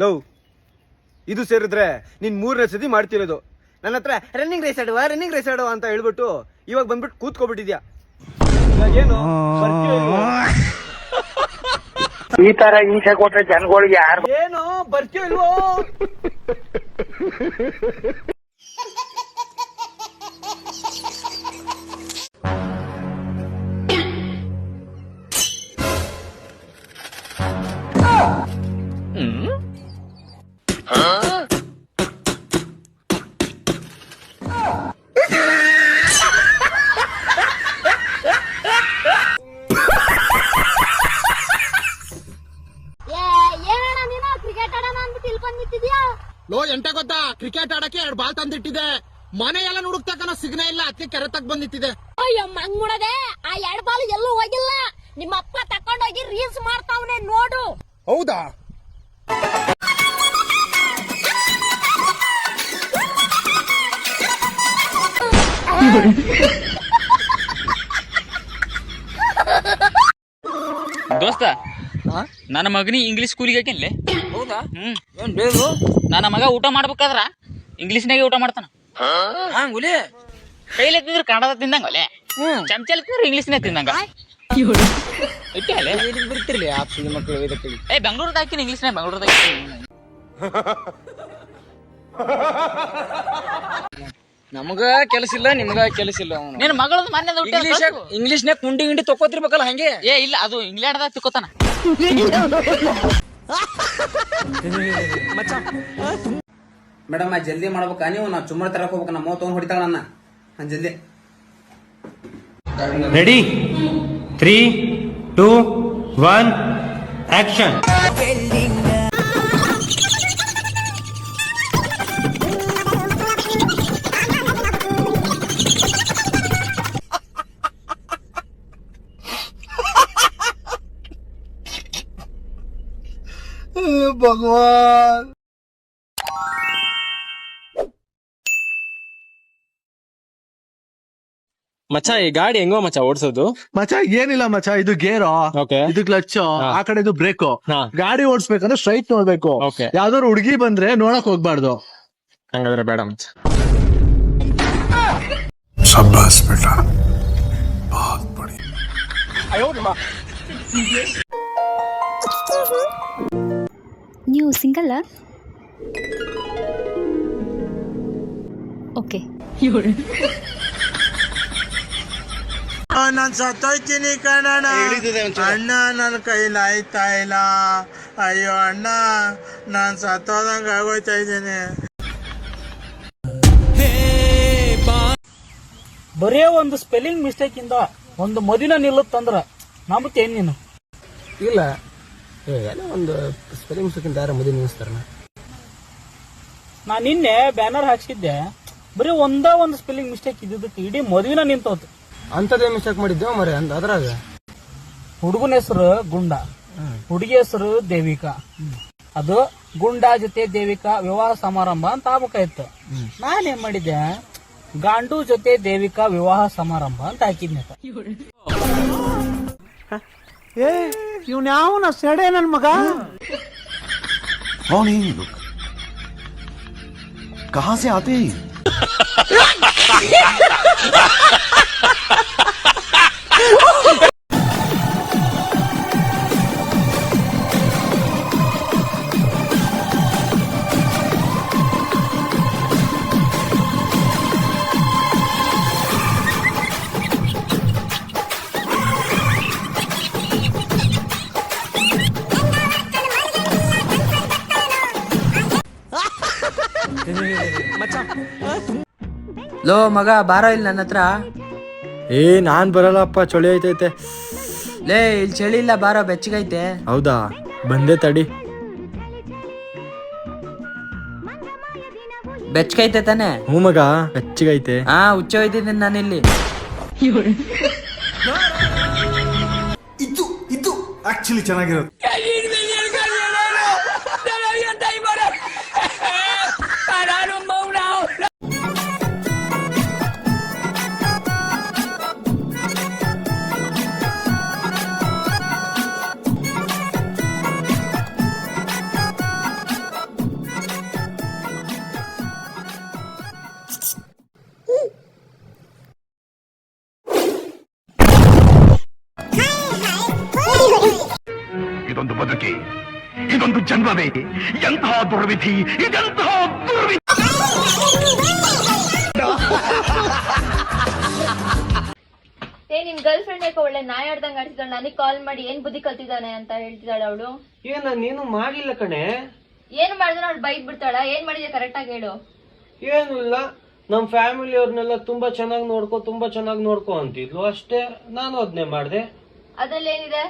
Love ಇದು ಸೇರಿದ್ರೆ ನೀನ್ 3ನೇ ಸತಿ ಮಾಡ್ತಿರೋದು. ನನ್ನ ಹತ್ರ ರನ್ನಿಂಗ್ ರೇಸ್ ಆಡುವ ಅಂತ ಹೇಳ್ಬಿಟ್ಟು ಇವಾಗ ಬಂದ್ಬಿಟ್ಟು ಕೂತ್ಕೊಬಿಟ್ಟಿದ್ಯಾ. ಇವಾಗೇನು ಈ ತರ ಹಿಂಸೆ ಕೊಟ್ರೆ ಜನಗಳಿಗೆ ಯಾರು ಏನೋ ಬರ್ತೀಯೋ ಇಲ್ವೋ? ಲೋ ಎಂಟ ಗೊತ್ತಾ, ಕ್ರಿಕೆಟ್ ಆಡಕ್ಕೆ 2 ಬಾಲ್ ತಂದಿಟ್ಟಿದೆ. ಮನೆ ಎಲ್ಲ ನುಡುಕ್ತಕ್ಕನ ಸಿಗ್ನೇ ಇಲ್ಲ, ಅದಕ್ಕೆ ಕೆರೆ ತಗ್ ಬಂದಿಟ್ಟಿದೆ. ಅಯ್ಯೋ ಮಂಗ್ ಮುಡದೆ, ಆ 2 ಬಾಲ್ ಎಲ್ಲೂ ಹೋಗಿಲ್ಲ. ನಿಮ್ಮ ಅಪ್ಪ ತಕೊಂಡೋಗಿ ರೀಲ್ಸ್ ಮಾಡ್ತಾವನೆ ನೋಡು. ಹೌದಾ? ದೋಸ್ತ, ನನ್ನ ಮಗನಿ ಇಂಗ್ಲಿಷ್ ಸ್ಕೂಲಿಗೆ ಹಾಕಿನ್ಲೆ. ಹೌದಾ? ಏನ್ ಬೇಕು? ನನ್ನ ಮಗ ಊಟ ಮಾಡ್ಬೇಕಾದ್ರ ಇಂಗ್ಲಿಷ್ನಾಗೆ ಊಟ ಮಾಡ್ತಾನ. ಹಂಗುಲಿ ಕೈಲಿ ಎತ್ತಿದ್ರೆ ಕನ್ನಡ ತಿಂದಂಗ ಒಲೆ, ಚಮಚಲ್ ಎತ್ತಿದ್ರೆ ಇಂಗ್ಲಿಷ್ನೇ ತಿಂದಂಗ. ಇಟ್ಟೆ ಅಲ್ಲೇ ಬರ್ತಿರ್ಲಿ ಆ ಸುಳ್ಳು ಮಕ್ಕಳು ಇದಕ್ಕೆ. ಬೆಂಗಳೂರ್ದಾಗ ಹಾಕಿನ ಇಂಗ್ಲಿಷ್ನಾಗ, ಬೆಂಗಳೂರ್ದಾಗ ನಮಗ ಕೆಲಸ ಇಲ್ಲ, ನಿಮ್ಗ ಕೆಲಸ ಇಲ್ಲ. ನಿನ್ನ ಮಗಳದು ಮನೆ ಇಂಗ್ಲಿಷ್ನಾಗ ಕುಂಡಿ ಗಿಂಡಿ ತಕೋತಿರ್ಬೇಕಲ್ಲ ಹಂಗೆ. ಇಲ್ಲ, ಅದು ಇಂಗ್ಲೆಂಡ್ದಾಗ ತಿಕ್ಕೋತಾನ. ಮೇಡಮ್ ಜಲ್ದಿ ಮಾಡ್ಬೇಕಾ ನೀವು? ನಾ ಚುಮ್ಮರ್ ತರಕ್ ಹೋಗ್ಬೇಕು. ನಮ್ಮ ತಗೊಂಡ್ ಹೊಡಿತಾಳ ನನ್ನ ಜಲ್ದಿ. Ready 3, 2, 1 action. ಭಗವಾನ್, ಮಚ್ಚ ಈ ಗಾಡಿ ಹೆಂಗೋ ಮಚ್ಚ ಓಡಿಸೋದು? ಮಚ್ಚ ಏನಿಲ್ಲ ಮಚ್ಚ, ಇದು ಗೇರು, ಇದು ಕ್ಲಚ್, ಆ ಕಡೆ ಇದು ಬ್ರೇಕು. ಗಾಡಿ ಓಡಿಸ್ಬೇಕಂದ್ರೆ ಸ್ಟ್ರೈಟ್ ನೋಡ್ಬೇಕು. ಯಾವ್ದಾದ್ರು ಹುಡುಗಿ ಬಂದ್ರೆ ನೋಡಕ್ ಹೋಗ್ಬಾರ್ದು. ಹಂಗಾದ್ರೆ ಬೇಡ ಮಚ್ಚ. ಶಬ್ಬಾಸ್ ಬೇಟಾ, ಬಹುತ್ ಬಡಿ. ನೀವು ಸಿಂಗಲ್? ಓಕೆ. ನಾನ್ ಸತ್ತೋಯ್ತೀನಿ ಕಣಣ್ಣ. ಅಣ್ಣ ನನ್ನ ಕೈಲಾಯ್ತಾ ಇಲ್ಲ. ಅಯ್ಯೋ ಅಣ್ಣ, ನಾನ್ ಸತ್ತೋದಂಗ ಆಗೋಯ್ತಾ ಇದ್ದೀನಿ. ಬರೇ ಒಂದು ಸ್ಪೆಲ್ಲಿಂಗ್ ಮಿಸ್ಟೇಕ್ ಇಂದ ಒಂದು ಮದಿನ ನಿಲ್ಲುತ್ತಂದ್ರ ನಂಬತ್ತೇನ್ ನೀನು? ಇಲ್ಲ, ಒಂದು ಸ್ಪೆಲ್ಲಿಂಗ್ ಮಿಸ್ಟೇಕ್ ಯಾರು ಮದುವೆ ನಿಲ್ಲಿಸ್ತಾರ? ನಾ ನಿನ್ನೆ ಬ್ಯಾನರ್ ಹಾಕ್ಸಿದ್ದೆ, ಬರೀ ಒಂದು ಸ್ಪೆಲ್ಲಿಂಗ್ ಮಿಸ್ಟೇಕ್ ಇದ್ದಿದ್ದಕ್ಕೆ ಇಡೀ ಮದುವಿನ ನಿಂತೋತು. ಅಂತದೇ ಮಿಸ್ಟೇಕ್ ಮಾಡಿದ್ದೇವ ಮರಿ ಅದ್ರಾಗ. ಹುಡುಗನ ಹೆಸರು ಗುಂಡ, ಹುಡುಗಿ ಹೆಸರು ದೇವಿಕಾ. ಅದು ಗುಂಡ ಜೊತೆ ದೇವಿಕಾ ವಿವಾಹ ಸಮಾರಂಭ ಅಂತ ಆಗ್ಬೇಕಾಯ್ತು. ನಾನೇನ್ ಮಾಡಿದ್ದೆ, ಗಾಂಡು ಜೊತೆ ದೇವಿಕಾ ವಿವಾಹ ಸಮಾರಂಭ ಅಂತ ಹಾಕಿದ್ನೆ. ಇವ್ನ ಯಾವನ ಸೆಡೆ ನನ್ ಮಗ? ಕಹಾ ಸೆ ಆತೆ? ಲೋ ಮಗ ಬಾರ ಇಲ್ಲಿ ನನ್ನ ಹತ್ರ. ನಾನ್ ಬರಲ್ಲಪ್ಪ, ಚಳಿ ಐತೈತೆ. ಲೇ ಇಲ್ಲಿ ಚಳಿ ಇಲ್ಲ, ಬಾರ ಬೆಚ್ಚಗೈತೆ. ಹೌದಾ, ಬಂದೆ ತಡಿ. ಬೆಚ್ಚಗೈತೆ ತಾನೆ? ಹ್ಞೂ ಮಗ, ಬೆಚ್ಚಗೈತೆ. ಹುಚ್ಚ ಹೋಯ್ತಿದ್ದೀನಿ ನಾನಿಲ್ಲಿ. ಇದು ಆಕ್ಚುಲಿ ಚೆನ್ನಾಗಿರೋದು. ಇದೊಂದು ಬದುಕಿ, ಇದೊಂದು ಜನ್ಮವೇ, ಎಂತಹ ದುರ್ವಿಧಿ, ಇದೆಂತಹ ದುರ್ವಿಧಿ. ನಿನ್ ಗರ್ಲ್ ಫ್ರೆಂಡ್ ಯಾಕೆ ಒಳ್ಳೆ ನಾಯಿ ಆಡ್ದಂಗ್ ಆಡ್ತಿದ್ದಾಳೆ, ನನಗ್ ಕಾಲ್ ಮಾಡಿ ಏನ್ ಬುದ್ಧಿ ಕಲ್ತಿದ್ದಾನೆ ಅಂತ ಹೇಳ್ತಿದ್ದಾಳೆ ಅವಳು. ನೀನು ಮಾಡ್ಲಿಲ್ಲ ಕಣೆ. ಏನ್ ಮಾಡಿದ್ರೆ ಅವ್ಳು ಬೈದ್ ಬಿಡ್ತಾಳ, ಏನ್ ಮಾಡಿದೆ ಕರೆಕ್ಟ್ ಆಗಿ ಹೇಳು. ಏನು ಇಲ್ಲ, ನಮ್ ಫ್ಯಾಮಿಲಿ ಅವ್ರನ್ನೆಲ್ಲ ತುಂಬಾ ಚೆನ್ನಾಗಿ ನೋಡ್ಕೋ ಅಂತಿದ್ಲು ಅಷ್ಟೇ, ನಾನು ಅದನ್ನೇ ಮಾಡ್ದೆ. ಅದ್ರಲ್ಲಿ ಏನಿದೆ?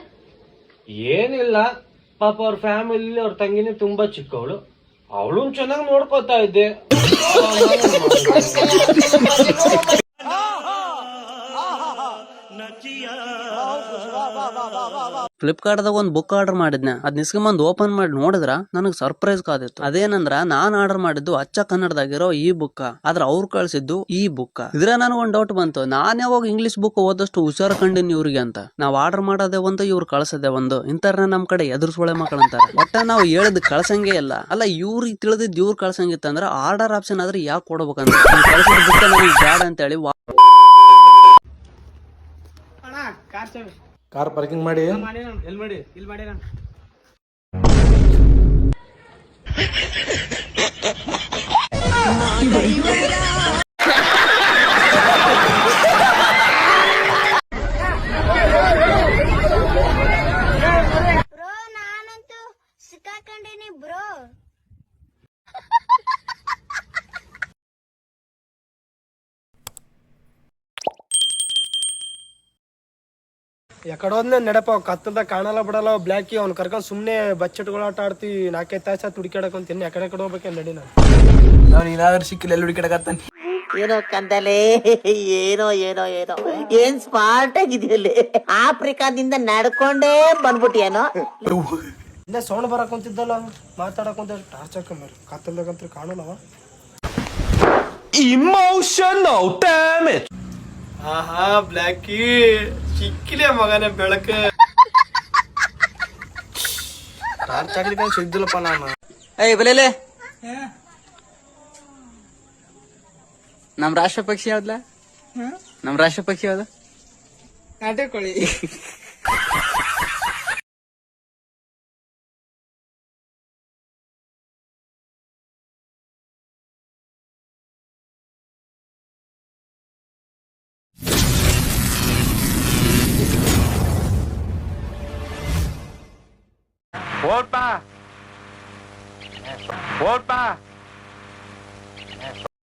ಏನಿಲ್ಲ, ಪಾಪ ಅವ್ರ ಫ್ಯಾಮಿಲಿ ಅವ್ರ ತಂಗಿನೇ ತುಂಬಾ ಚಿಕ್ಕವಳು, ಅವಳು ಚೆನ್ನಾಗಿ ನೋಡ್ಕೋತಾ ಇದ್ದೆ. ಫ್ಲಿಪ್ಕಾರ್ಟ್ದಾಗ ಒಂದು ಬುಕ್ ಆರ್ಡರ್ ಮಾಡಿದ್ನೆ, ಅದ್ ನಿಸ್ಕೊಂಬಂದ್ ಓಪನ್ ಮಾಡಿ ನೋಡಿದ್ರ ನನಗ್ ಸರ್ಪ್ರೈಸ್ ಕಾದಿತ್ತು. ಅದೇನಂದ್ರ ನಾನ್ ಆರ್ಡರ್ ಮಾಡಿದ್ದು ಅಚ್ಚ ಕನ್ನಡದಾಗಿರೋ ಈ ಬುಕ್, ಆದ್ರ ಅವ್ರು ಕಳ್ಸಿದ್ದು ಈ ಬುಕ್. ಇದ್ರ ನನಗೊಂದ್ ಡೌಟ್ ಬಂತು, ನಾನ್ ಯಾವಾಗ ಇಂಗ್ಲಿಷ್ ಬುಕ್ ಓದಷ್ಟು ಹುಷಾರ ಕಂಡಿನಿ ಇವ್ರಿಗೆ ಅಂತ. ನಾವ್ ಆರ್ಡರ್ ಮಾಡೋದೇ ಒಂದು, ಇವ್ರು ಕಳ್ಸದೆ ಒಂದು. ಇಂಥರ್ನ ನಮ್ ಕಡೆ ಎದುರ್ಸೊಳೆ ಮಕ್ಕಳಂತಾರ. ಒಟ್ಟ ನಾವು ಹೇಳಿದ್ ಕಳ್ಸಂಗೆ ಇಲ್ಲ. ಅಲ್ಲ, ಇವ್ರಿಗೆ ತಿಳಿದಿದ್ ಇವ್ರು ಕಳ್ಸಂಗಿತ್ತಂದ್ರ ಆರ್ಡರ್ ಆಪ್ಷನ್ ಆದ್ರೆ ಯಾಕೆ ಕೊಡ್ಬೇಕಂತ ಕಳ್ಸಿದ ಬುಕ್ ನನಗೆ ಬ್ಯಾಡ ಅಂತ ಹೇಳಿ ಕಾರ್ ಪಾರ್ಕಿಂಗ್ ಮಾಡಿ. ಎಲ್ಲಿ ಮಾಡಿ? ಇಲ್ಲಿ ಮಾಡಿ. ನಾನಂತೂ ಸಿಕ್ಕಾಕೊಂಡೇನಿ ಬ್ರೋ. ಎಕಡೆ ಹೋದ್ನ ನಡಪ ಕತ್ತಲ್ದಾಗ ಕಾಣಲ್ಲ ಬಿಡಲ್ಲ ಬ್ಲ್ಯಾಕಿ ಅವ್ನು ಕರ್ಕೊಂಡ್ ಸುಮ್ನೆ ಬಚ್ಚಟ್ಗಳು ಆಟ ಆಡ್ತೀವಿ. 4-5 ತಾಸ ಹುಡುಕಾಡಕಂತೀನಿ. ಎಕಡೆ ಹೋಗ್ಬೇಕೆ ನಡಿ. ನಾನು ಏನಾದ್ರೂ ಸಿಕ್ಕಿಲ್ಲ, ಎಲ್ಲಿ ಹುಡುಕಾಡಕತ್ತಾನೆ. ಏನೋ ಕಂದಲೆ, ಏನೋ ಏನೋ ಏನೋ ಏನ್ ಸ್ಮಾರ್ಟ್ ಆಗಿದೆಯಲ್ಲಿ. ಆಫ್ರಿಕಾದಿಂದ ನಡ್ಕೊಂಡೇ ಬಂದ್ಬಿಟ್ಟಿಯೇನೋ. ಇಲ್ಲೇ ಸೌಂಡ್ ಬರಕೊಂತಿದ್ದಲ್ಲ, ಮಾತಾಡಕೊಂತ ಟಾರ್ಚ್ ಹಾಕೊಂಬರಿ. ಕತ್ತಲ್ದಾಗಂತ ಕಾಣಲ್ಲವ. Emotional damage. ಆಹಾ ಬ್ಲ್ಯಾಕಿ ಸಿಕ್ಕಿಲೆ ಮಗನೇ ಬೆಳಕು. ಟಾರ್ಚ್ ಹಾಕ್ಲಿಕ್ಕೆ ಸಿಗ್ದಿಲ್ಲಪ್ಪ ನಾನು. ಏಯ್ ಬಲೇಲೆ, ನಮ್ ರಾಷ್ಟ್ರ ಪಕ್ಷಿ ಯಾವ್ದಲ್ಲ? ನಮ್ ರಾಷ್ಟ್ರ ಪಕ್ಷಿ ಯಾವ್ದ? ನಾಟಕೋಳಿ. ಓಡ್ಪಾ